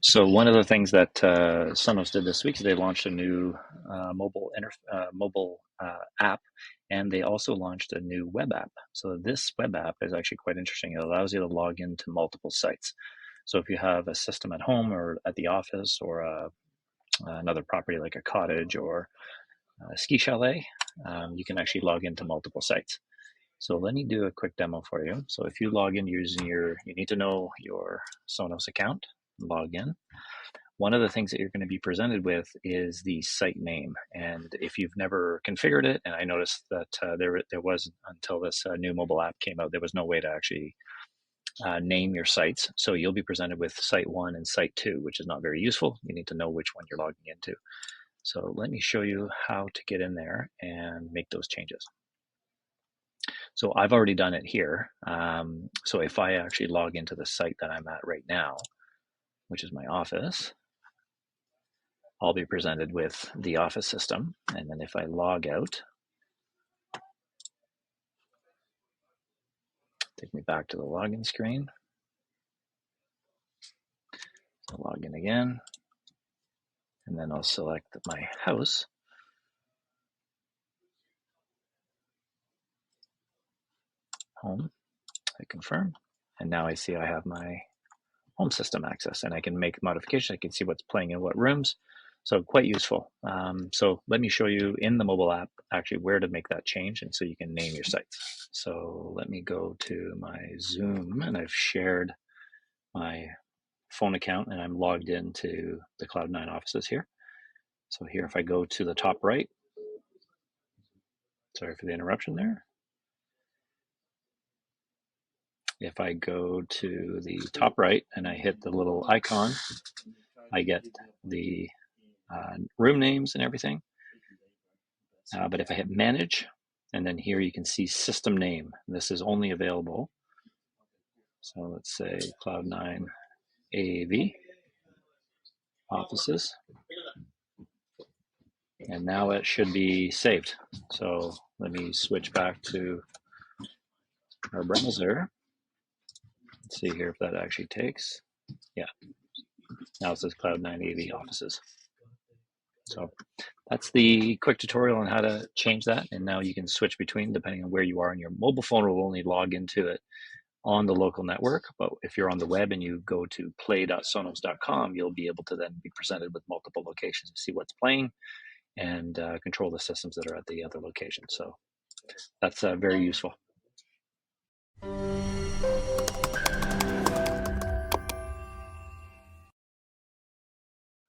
So one of the things that Sonos did this week is they launched a new mobile app, and they also launched a new web app. So this web app is actually quite interesting. It allows you to log into multiple sites. So if you have a system at home or at the office or another property like a cottage or a ski chalet, you can actually log into multiple sites. So let me do a quick demo for you. So if you log in using you need to know your Sonos account, log in. One of the things that you're going to be presented with is the site name. And if you've never configured it, and I noticed that there was, until this new mobile app came out, there was no way to actually name your sites. So you'll be presented with site 1 and site 2, which is not very useful. You need to know which one you're logging into. So let me show you how to get in there and make those changes. So I've already done it here. So if I actually log into the site that I'm at right now, which is my office, I'll be presented with the office system. And then if I log out, take me back to the login screen. So log in again, and then I'll select my house. Home, I confirm. And now I see I have my home system access, and I can make modifications. I can see what's playing in what rooms. So quite useful. So let me show you in the mobile app actually where to make that change, and so you can name your sites. So let me go to my Zoom, and I've shared my phone account, and I'm logged into the Cloud9 offices here. So here, if I go to the top right, sorry for the interruption there. If I go to the top right and I hit the little icon, I get the room names and everything. But if I hit manage, and then here you can see system name. This is only available. So let's say Cloud9 AAV offices. And now it should be saved. So let me switch back to our browser. Let's see here if that actually takes. Yeah. Now it says Cloud9 AAV offices. So that's the quick tutorial on how to change that. And now you can switch between depending on where you are, and your mobile phone will only log into it on the local network. But if you're on the web and you go to play.sonos.com, you'll be able to then be presented with multiple locations to see what's playing and control the systems that are at the other location. So that's very useful.